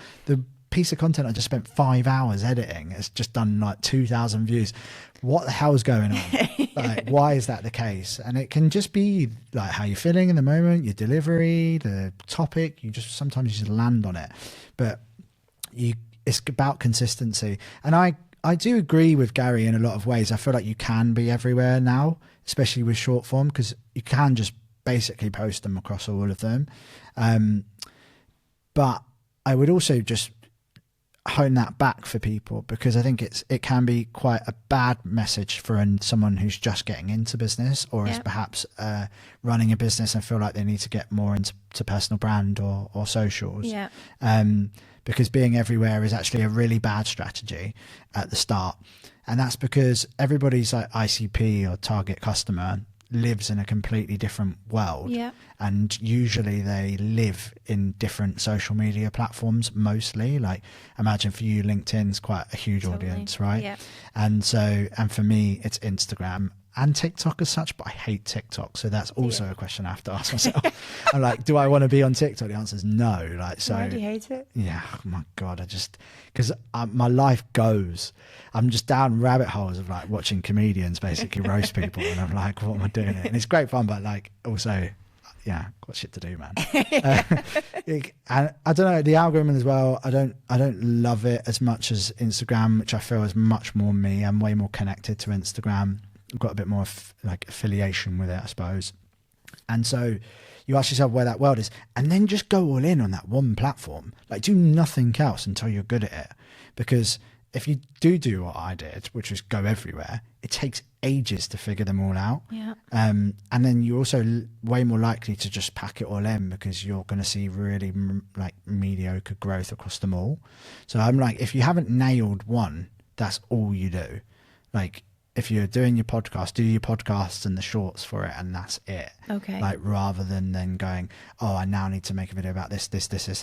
piece of content I just spent 5 hours editing, it's just done like 2,000 views. What the hell's going on? Like, why is that the case? And it can just be like how you're feeling in the moment, your delivery, the topic. You just sometimes you just land on it, but it's about consistency. And I do agree with Gary in a lot of ways. I feel like you can be everywhere now, especially with short form, because you can just basically post them across all of them. But I would also just hone that back for people, because I think it can be quite a bad message for someone who's just getting into business, or is perhaps running a business and feel like they need to get more into personal brand or socials. Because being everywhere is actually a really bad strategy at the start. And that's because everybody's like ICP or target customer lives in a completely different world. And usually they live in different social media platforms mostly. Like, imagine for you, LinkedIn's quite a huge audience, right? And for me, it's Instagram and TikTok as such, but I hate TikTok. So that's also a question I have to ask myself. I'm like, do I want to be on TikTok? The answer is no. Like, so why do you hate it? Yeah, oh my God, because my life goes, I'm just down rabbit holes of like watching comedians basically roast people, and I'm like, what am I doing? And it's great fun, but like also, yeah, got shit to do, man. And I don't know, the algorithm as well, I don't love it as much as Instagram, which I feel is much more me. I'm way more connected to Instagram. I've got a bit more like affiliation with it, I suppose. And so you ask yourself where that world is, and then just go all in on that one platform. Like, do nothing else until you're good at it. Because if you do what I did, which was go everywhere, it takes ages to figure them all out. And then you're also way more likely to just pack it all in, because you're going to see really like mediocre growth across them all. So I'm like, if you haven't nailed one, that's all you do. Like, if you're doing your podcast, do your podcasts and the shorts for it, and that's it. Like, rather than then going, oh, I now need to make a video about this,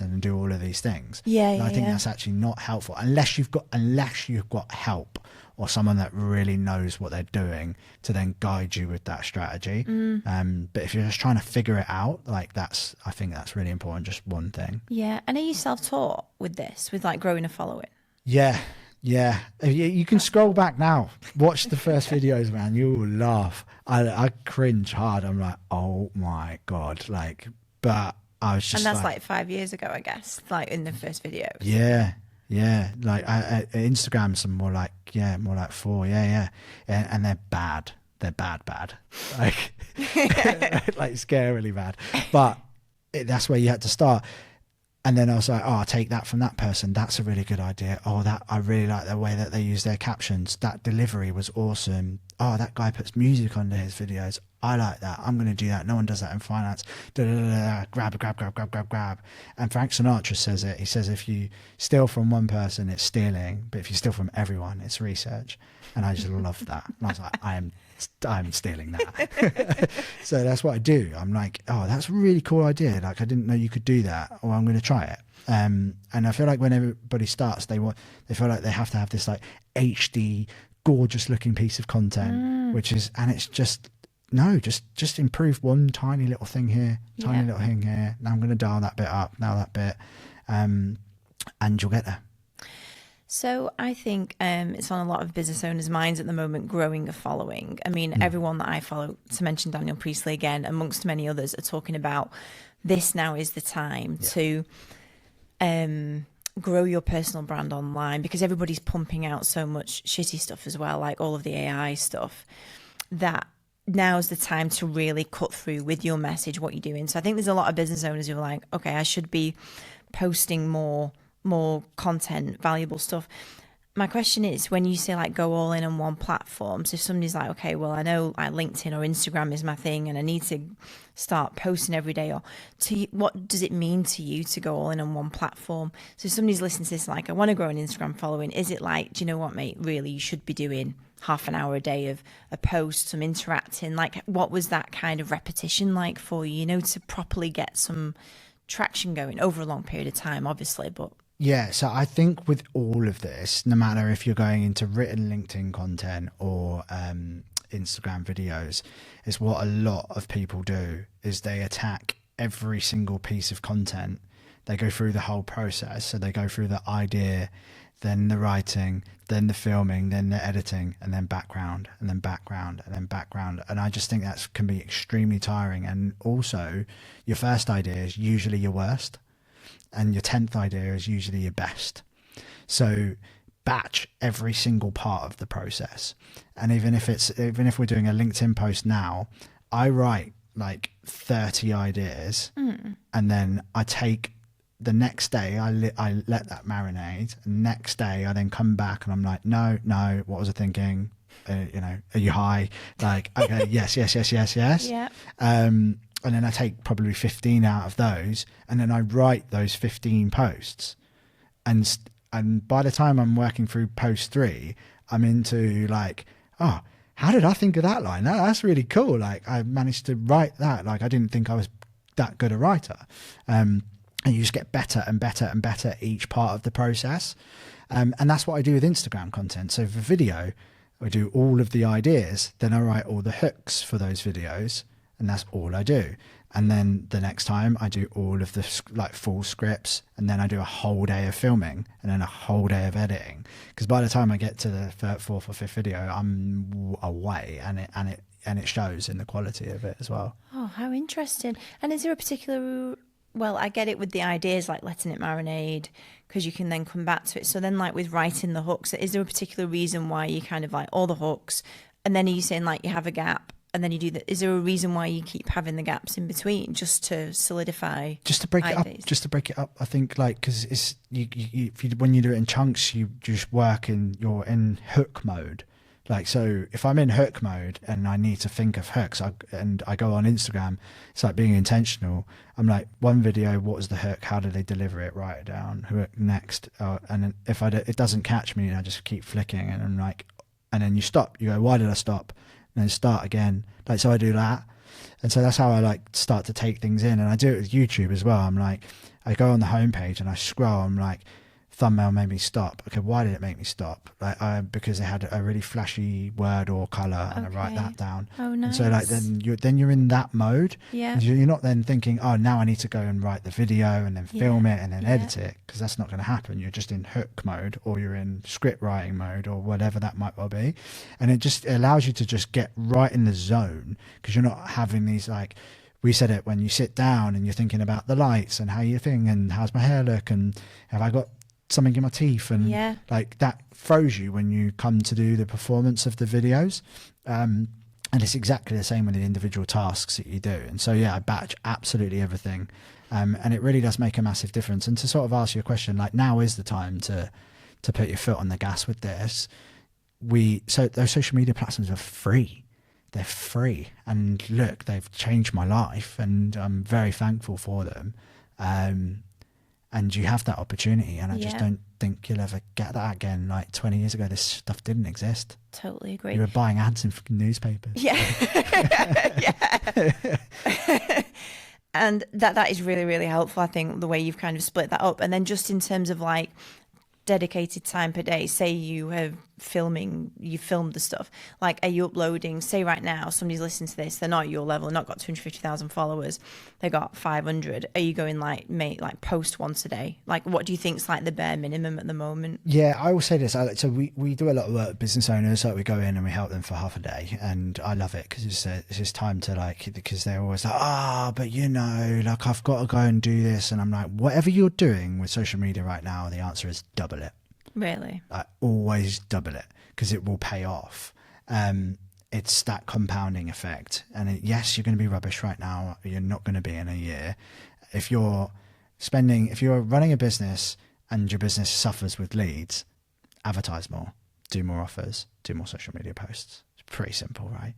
and do all of these things. I think that's actually not helpful unless you've got help or someone that really knows what they're doing to then guide you with that strategy. But if you're just trying to figure it out, like, I think that's really important. Just one thing. And are you self-taught with this, with like growing a following? Yeah, you can scroll back now. Watch the first videos, man. You will laugh. I cringe hard. I'm like, oh my God. Like, but I was just, and that's like 5 years ago, I guess, like in the first videos. Yeah. Like Instagram's more like 4. And they're bad. They're bad. Like, like scarily bad. But that's where you had to start. And then I was like, oh, I'll take that from that person. That's a really good idea. Oh, I really like the way that they use their captions. That delivery was awesome. Oh, that guy puts music under his videos. I like that. I'm going to do that. No one does that in finance. Grab. And Frank Sinatra says it. He says, if you steal from one person, it's stealing. But if you steal from everyone, it's research. And I just love that. And I was like, I'm stealing that. So that's what I do. I'm like, oh, that's a really cool idea. Like, I didn't know you could do that, or I'm going to try it. And I feel like when everybody starts, they feel like they have to have this like HD, gorgeous looking piece of content, and it's just, no, just improve one tiny little thing here, little thing here. Now I'm going to dial that bit up, now that bit, and you'll get there. So I think it's on a lot of business owners' minds at the moment, growing a following. I mean, everyone that I follow, to mention Daniel Priestley again, amongst many others, are talking about this now is the time to grow your personal brand online, because everybody's pumping out so much shitty stuff as well, like all of the AI stuff, that now's the time to really cut through with your message, what you're doing. So I think there's a lot of business owners who are like, okay, I should be posting more content, valuable stuff. My question is, when you say like go all in on one platform, so if somebody's like, okay, well, I know like LinkedIn or Instagram is my thing and I need to start posting every day, or what does it mean to you to go all in on one platform? So if somebody's listening to this like, I want to grow an Instagram following, is it like, do you know what, mate, really you should be doing half an hour a day of a post, some interacting? Like, what was that kind of repetition like for you, to properly get some traction going over a long period of time, obviously, but... Yeah, so I think with all of this, no matter if you're going into written LinkedIn content or Instagram videos, is what a lot of people do is they attack every single piece of content they go through the whole process. So they go through the idea, then the writing, then the filming, then the editing, and then background, and then background, and then background. And I just think that can be extremely tiring. And also, your first idea is usually your worst, and your 10th idea is usually your best. So batch every single part of the process. And even if we're doing a LinkedIn post now, I write like 30 ideas, and then I take the next day, I let that marinate. And next day, I then come back and I'm like, no, what was I thinking? Are you high? Like, okay, yes. Yeah. And then I take probably 15 out of those, and then I write those 15 posts. And by the time I'm working through post 3, I'm into like, oh, how did I think of that line? That's really cool. Like, I managed to write that. Like, I didn't think I was that good a writer. And you just get better and better and better each part of the process. And that's what I do with Instagram content. So for video, I do all of the ideas, then I write all the hooks for those videos, and that's all I do. And then the next time I do all of the like full scripts, and then I do a whole day of filming and then a whole day of editing. Because by the time I get to the 4th or 5th video, I'm away, and it shows in the quality of it as well. Oh, how interesting. And is there a particular, well, I get it with the ideas, like letting it marinate, because you can then come back to it. So then like with writing the hooks, is there a particular reason why you kind of like all the hooks, and then are you saying like you have a gap, and then you do that? Is there a reason why you keep having the gaps in between, just to solidify? Just to break ideas? it up. I think like, because it's when you do it in chunks, you just you're in hook mode. Like, so if I'm in hook mode and I need to think of hooks, and I go on Instagram, it's like being intentional. I'm like, one video, what was the hook? How did they deliver it? Write it down. Hook next. And then if it doesn't catch me, I just keep flicking, and I'm like, and then you stop. You go, why did I stop? And then start again. Like, so I do that. And so that's how I like start to take things in. And I do it with YouTube as well. I'm like, I go on the homepage and I scroll. I'm like, thumbnail made me stop. Okay, why did it make me stop? Like, because they had a really flashy word or color, and I write that down. Oh, nice. And so like then you're in that mode. Yeah. And you're not then thinking, oh, now I need to go and write the video and then film it and then edit it, because that's not going to happen. You're just in hook mode, or you're in script writing mode, or whatever that might well be. And it just allows you to just get right in the zone, because you're not having these like, we said it, when you sit down and you're thinking about the lights and how you think and how's my hair look and have I got something in my teeth, and like that throws you when you come to do the performance of the videos. And it's exactly the same with the individual tasks that you do. And so I batch absolutely everything, and it really does make a massive difference. And to sort of ask you a question, like, now is the time to put your foot on the gas with this. So those social media platforms are free. They're free, and look, they've changed my life, and I'm very thankful for them. And you have that opportunity, and I just don't think you'll ever get that again. Like 20 years ago, this stuff didn't exist. Totally agree. You were buying ads in newspapers. Yeah. And that is really, really helpful, I think, the way you've kind of split that up. And then just in terms of like dedicated time per day, say you filmed the stuff, like, are you uploading, say right now somebody's listening to this, they're not at your level, not got 250,000 followers, they got 500, are you going like post once a day? Like, what do you think's like the bare minimum at the moment? I will say this, so we do a lot of work with business owners. Like, we go in and we help them for half a day, and I love it, because it's just time to, like, because they're always like, but like, I've got to go and do this, and I'm like, whatever you're doing with social media right now, the answer is double it. Really? Always double it, because it will pay off. It's that compounding effect. And yes, you're going to be rubbish right now. You're not going to be in a year. If you're running a business and your business suffers with leads, advertise more, do more offers, do more social media posts. It's pretty simple, right?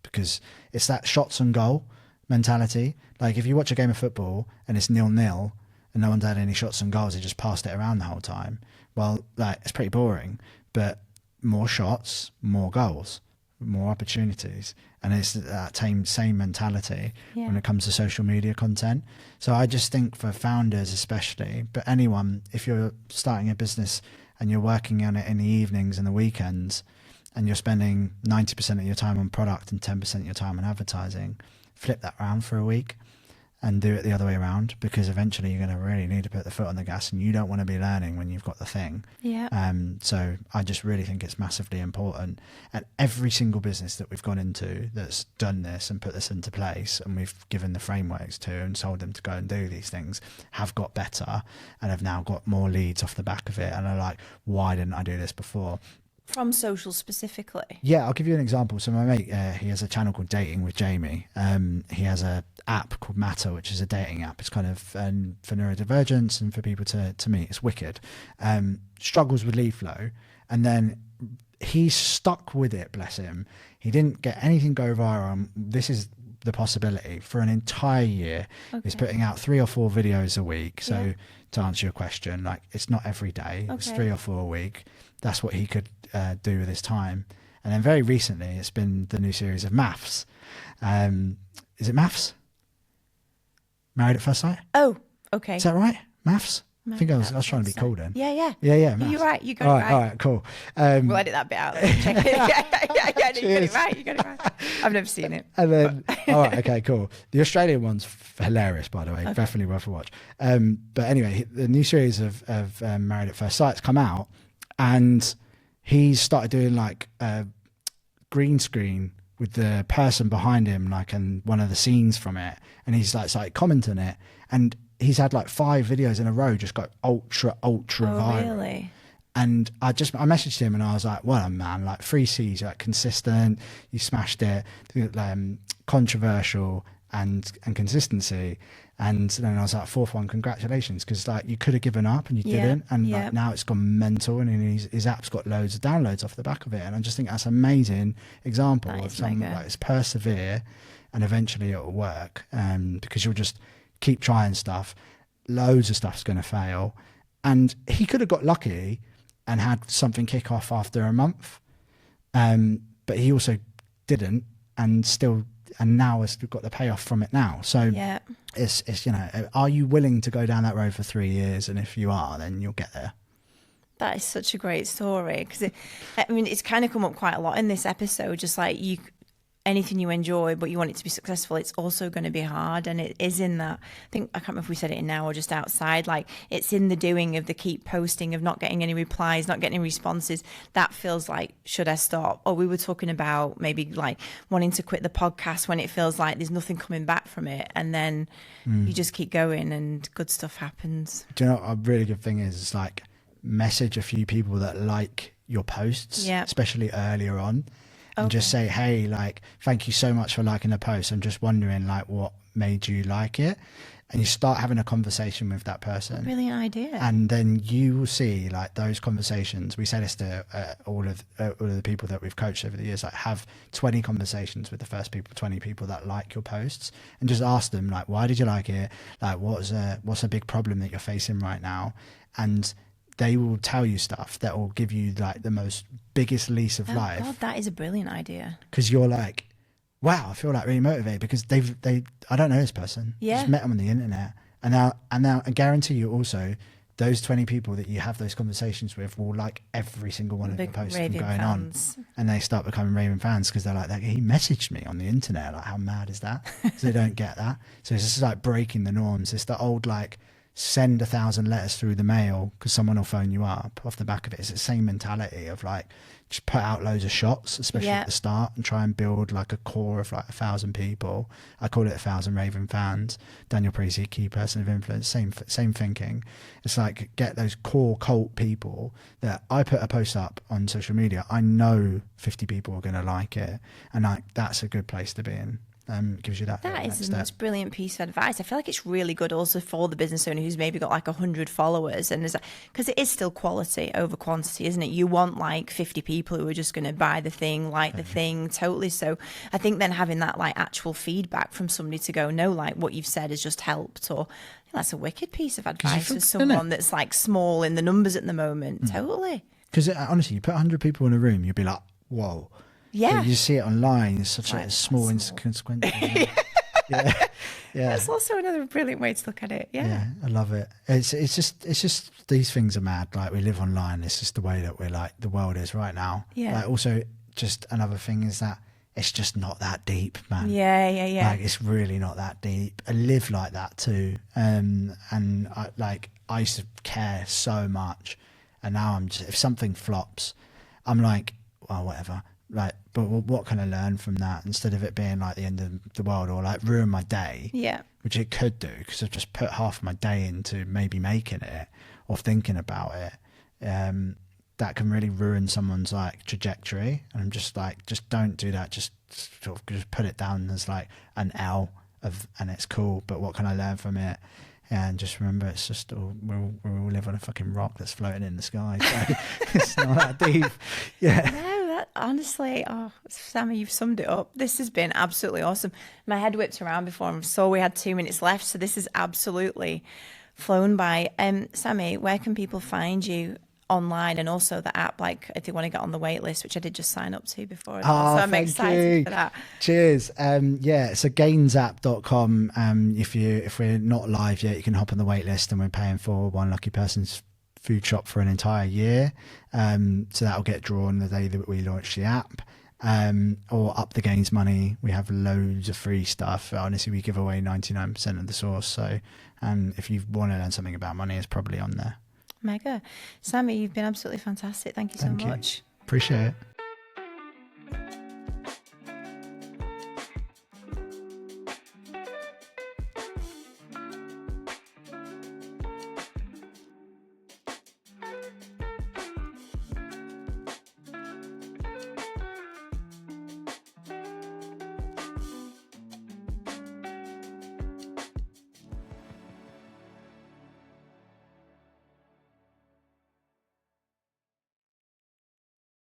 Because it's that shots on goal mentality. Like, if you watch a game of football and it's 0-0 and no one's had any shots on goals, they just passed it around the whole time. Well, like, it's pretty boring, but more shots, more goals, more opportunities. And it's that same mentality when it comes to social media content. So I just think for founders especially, but anyone, if you're starting a business and you're working on it in the evenings and the weekends, and you're spending 90% of your time on product and 10% of your time on advertising, flip that around for a week. and do it the other way around, because eventually you're going to really need to put the foot on the gas, and you don't want to be learning when you've got the thing. Yeah. So I just really think it's massively important. And every single business that we've gone into that's done this and put this into place, and we've given the frameworks to and told them to go and do these things, have got better and have now got more leads off the back of it. And are like, why didn't I do this before? From social specifically? Yeah, I'll give you an example. So my mate, he has a channel called Dating with Jamie. He has a app called Matter, which is a dating app. It's kind of for neurodivergence and for people to meet. It's wicked. Struggles with lead flow. And then he's stuck with it, bless him. He didn't get anything go viral. This is the possibility for an entire year. Okay. He's putting out 3 or 4 videos a week. So to answer your question, like, it's not every day. Okay. It's 3 or 4 a week. That's what he could do with his time. And then very recently, it's been the new series of Maths. Is it Maths? Married at First Sight? Oh, okay. Is that right? Maths? I think I was trying to be cool then. Yeah. Maths. You're right. You got it right. All right, cool. We'll edit that bit out. Check it. Yeah. You got it right. I've never seen it. And then, all right, okay, cool. The Australian one's hilarious, by the way. Okay. Definitely worth a watch. But anyway, the new series of Married at First Sight's come out, and he's started doing like a green screen with the person behind him, like, and one of the scenes from it, and he's like commenting it, and he's had like 5 videos in a row just go ultra viral. Really? And I messaged him and I was like, well, man, like 3 C's, like consistent, you smashed it, controversial and consistency. And then I was like, 4th one, congratulations, because like you could have given up and you didn't, and like now it's gone mental, and his app's got loads of downloads off the back of it. And I just think that's an amazing example of someone like, it's persevere, and eventually it will work, because you'll just keep trying stuff. Loads of stuff's going to fail, and he could have got lucky and had something kick off after a month, but he also didn't, and now has got the payoff from it now. So it's are you willing to go down that road for 3 years? And if you are, then you'll get there. That is such a great story, because it's kind of come up quite a lot in this episode. Just like anything you enjoy but you want it to be successful, it's also going to be hard. And it is in that, I can't remember if we said it in now or just outside, like it's in the doing of the keep posting, of not getting any replies, not getting any responses. That feels like, should I stop? Or we were talking about maybe like wanting to quit the podcast when it feels like there's nothing coming back from it, and then you just keep going and good stuff happens. Do you know what a really good thing is like, message a few people that like your posts, especially earlier on, and just say, hey, like, thank you so much for liking the post. I'm just wondering, like, what made you like it? And you start having a conversation with that person. Brilliant idea. And then you will see, like, those conversations. We say this to all of the people that we've coached over the years, like, have 20 conversations with the first 20 people that like your posts, and just ask them, like, why did you like it? Like, what's a big problem that you're facing right now? And they will tell you stuff that will give you like the biggest lease of life. God, that is a brilliant idea. Because you're like, wow, I feel like really motivated, because I don't know this person. Yeah. Just met them on the internet. And now I guarantee you also, those 20 people that you have those conversations with will like every single one of the posts from going fans on. And they start becoming raving fans, because they're like, he messaged me on the internet. Like, how mad is that? So they don't get that. So it's just like breaking the norms. It's the old, like, send 1,000 letters through the mail because someone will phone you up off the back of it. It's the same mentality of like, just put out loads of shots, especially at the start, and try and build like a core of like 1,000 people. I call it 1,000 raving fans. Daniel Parisi, key person of influence, same thinking. It's like, get those core cult people that I put a post up on social media, I know 50 people are going to like it, and like, that's a good place to be in. Gives you that. That is the most brilliant piece of advice. I feel like it's really good also for the business owner who's maybe got like 100 followers, and because it is still quality over quantity, isn't it? You want like 50 people who are just going to buy the thing, like the thing, totally. So I think then having that like actual feedback from somebody to go, no, like what you've said has just helped, or that's a wicked piece of advice for someone that's like small in the numbers at the moment. Totally. Because honestly, you put 100 people in a room, you'd be like, whoa. Yeah, you see it online. It's such a small, inconsequential. Yeah. That's also another brilliant way to look at it. Yeah, I love it. It's just these things are mad. Like, we live online. It's just the way that we're like the world is right now. Yeah. Like, also, just another thing is that it's just not that deep, man. Yeah. Like, it's really not that deep. I live like that too. And I used to care so much, and now I'm just, if something flops, I'm like, well, whatever. Like, but what can I learn from that, instead of it being like the end of the world or like ruin my day? Yeah. Which it could do, because I've just put half of my day into maybe making it or thinking about it. That can really ruin someone's like trajectory. And I'm just like, just don't do that. Just sort of just put it down as like an L and it's cool. But what can I learn from it? And just remember, it's just we all live on a fucking rock that's floating in the sky. So it's not that deep. Yeah. No, that honestly, Sammy, you've summed it up. This has been absolutely awesome. My head whipped around before and saw we had 2 minutes left, so this is absolutely flown by. Sammy, where can people find you online, and also the app, like if they want to get on the wait list, which I did just sign up to before as well, so I'm excited for that. Cheers. So gainsapp.com. If we're not live yet, you can hop on the wait list, and we're paying for one lucky person's food shop for an entire year, so that'll get drawn the day that we launch the app. Or up the Gains money, we have loads of free stuff. Honestly, we give away 99% of the source, so if you want to learn something about money, it's probably on there. Mega. Sammy, you've been absolutely fantastic. Thank you so much. Appreciate it.